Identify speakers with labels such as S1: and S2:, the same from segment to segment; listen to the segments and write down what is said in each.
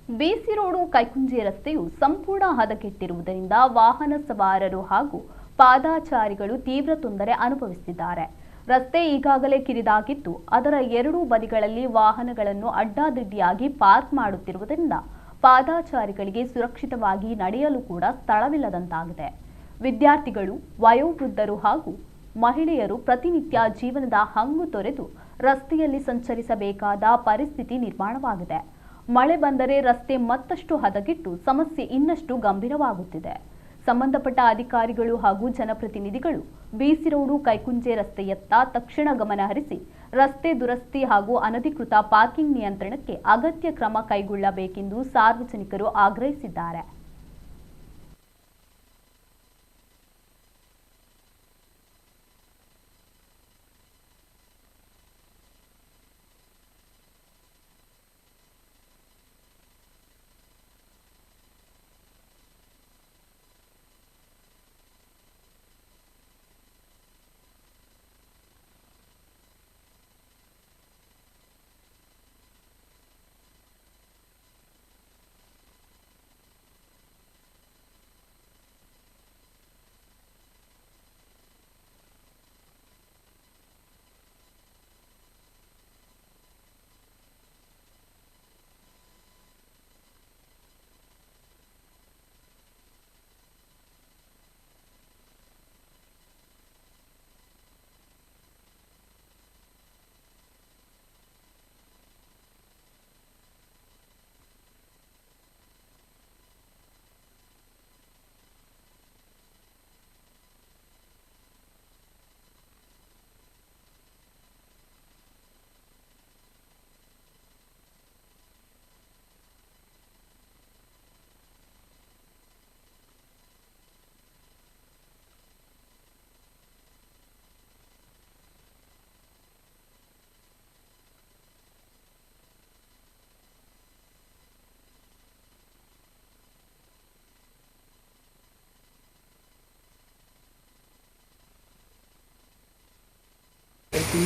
S1: ಬಿಸಿ road ಕೈಕುಂಜೆ ರಸ್ತೆಯು ಸಂಪೂರ್ಣ ಹದಗೆಟ್ಟಿರುವುದರಿಂದ ವಾಹನ ಸವಾರರು ಹಾಗೂ ಪಾದಾಚಾರಿಗಳು ತೀವ್ರ ತೊಂದರೆ ಅನುಭವಿಸುತ್ತಿದ್ದಾರೆ. ರಸ್ತೆ ಈಗಾಗಲೇ ಕಿರಿದಾಗಿದ್ದು ಅದರ ಎರಡೂ ಬದಿಗಳಲ್ಲಿ ವಾಹನಗಳನ್ನು ಅಡ್ಡಾದಿಡ್ಡಿಯಾಗಿ ಪಾರ್ಕ್ ಮಾಡುತ್ತಿರುವುದರಿಂದ ಪಾದಾಚಾರಿಗಳಿಗೆ ಸುರಕ್ಷಿತವಾಗಿ ನಡೆಯಲು ಕೂಡ ಸ್ಥಳವಿಲ್ಲದಂತಾಗಿದೆ. ವಿದ್ಯಾರ್ಥಿಗಳು, ವಯೋವೃದ್ಧರು ಹಾಗೂ ಮಹಿಳೆಯರು ಪ್ರತಿನಿತ್ಯ ಜೀವನದ ಹಂಗು ತೊರೆದು ರಸ್ತೆಯಲ್ಲಿ ಸಂಚರಿಸಬೇಕಾದ ಪರಿಸ್ಥಿತಿ ನಿರ್ಮಾಣವಾಗಿದೆ. ಮಳೆ ಬಂದರೆ ರಸ್ತೆ ಮತ್ತಷ್ಟು ಹದಗೆಟ್ಟು ಸಮಸ್ಯೆ ಇನ್ನಷ್ಟು ಗಂಭೀರವಾಗುತ್ತಿದೆ. ಸಂಬಂಧಪಟ್ಟ ಅಧಿಕಾರಿಗಳು ಹಾಗೂ ಜನಪ್ರತಿನಿಧಿಗಳು ಬಿಸಿ ರೋಡು ಕೈಕುಂಜೆ ರಸ್ತೆಯತ್ತ ತಕ್ಷಣ ಗಮನ ಹರಿಸಿ ರಸ್ತೆ ದುರಸ್ತಿ ಹಾಗೂ ಅನಧಿಕೃತ ಪಾರ್ಕಿಂಗ್ ನಿಯಂತ್ರಣಕ್ಕೆ ಅಗತ್ಯ ಕ್ರಮ ಕೈಗೊಳ್ಳಬೇಕೆಂದು ಸಾರ್ವಜನಿಕರು ಆಗ್ರಹಿಸಿದ್ದಾರೆ.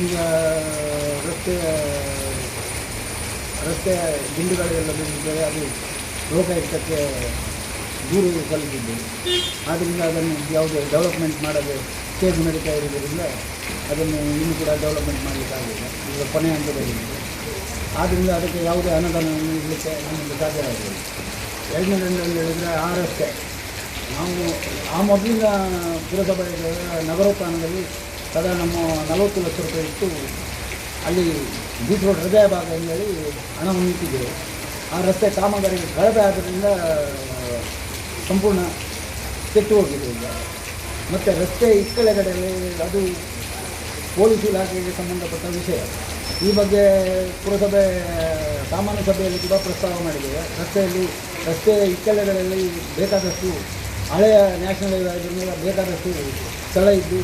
S2: ಈಗ ರಸ್ತೆ ಗುಂಡಿಗಳೆಲ್ಲ ಬಿದ್ದಿದ್ದರೆ ಅದು ಲೋಕಾಯುಕ್ತಕ್ಕೆ ದೂರು ಸಲ್ಲಿಸಿದ್ದು. ಆದ್ದರಿಂದ ಅದನ್ನು ಯಾವುದೇ ಡೆವಲಪ್ಮೆಂಟ್ ಮಾಡದೆ ಕೇಸ್ ನಡೀತಾ ಇರೋದರಿಂದ ಅದನ್ನು ಇನ್ನೂ ಕೂಡ ಡೆವಲಪ್ಮೆಂಟ್ ಮಾಡಲಿಕ್ಕಾಗಿಲ್ಲ. ಈಗ ಕೊನೆ ಹಂತದಲ್ಲಿದೆ. ಆದ್ದರಿಂದ ಅದಕ್ಕೆ ಯಾವುದೇ ಅನುದಾನ ನೀಡಲಿಕ್ಕೆ ನಮಗೆ ಸಾಧ್ಯ ಆಗಿದೆ. ಎರಡನೇದಂತ ಹೇಳಿದರೆ ಆ ರಸ್ತೆ ನಾವು ಆ ಮೊದಲಿನ ಪುರಸಭೆ ನಗರೋತ್ಥಾನದಲ್ಲಿ ಸದಾ ನಮ್ಮ 40 ಲಕ್ಷ ರೂಪಾಯಿ ಇಟ್ಟು ಅಲ್ಲಿ ಬೀಚ್ ರೋಡ್ ಹೃದಯ ಭಾಗ ಅಂತೇಳಿ ಹಣವನ್ನು ಇಟ್ಟಿದ್ದೇವೆ. ಆ ರಸ್ತೆ ಕಾಮಗಾರಿ ಕಳಪೆ ಆದ್ದರಿಂದ ಸಂಪೂರ್ಣ ಕೆಟ್ಟು ಹೋಗಿದೆ ಈಗ. ಮತ್ತು ರಸ್ತೆ ಇಕ್ಕಳೆಗಡೆಯಲ್ಲಿ ಅದು ಪೊಲೀಸ್ ಇಲಾಖೆಗೆ ಸಂಬಂಧಪಟ್ಟ ವಿಷಯ. ಈ ಬಗ್ಗೆ ಪುರಸಭೆ ಸಾಮಾನ್ಯ ಸಭೆಯಲ್ಲಿ ಕೂಡ ಪ್ರಸ್ತಾವ ಮಾಡಿದ್ದೇವೆ. ರಸ್ತೆ ಇಕ್ಕಳೆಗಳಲ್ಲಿ ಬೇಕಾದಷ್ಟು ಹಳೆಯ ನ್ಯಾಷನಲ್ ಹೈವೇ ಆಗಿದ್ದ ಬೇಕಾದಷ್ಟು ಸ್ಥಳ ಇದ್ದು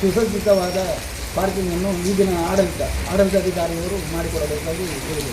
S2: ಸುಸಜ್ಜಿತವಾದ ಪಾರ್ಕಿಂಗನ್ನು ಈಗಿನ ಆಡಳಿತಾಧಿಕಾರಿಯವರು ಮಾಡಿಕೊಡಬೇಕಾಗಿ ಹೇಳಿದರು.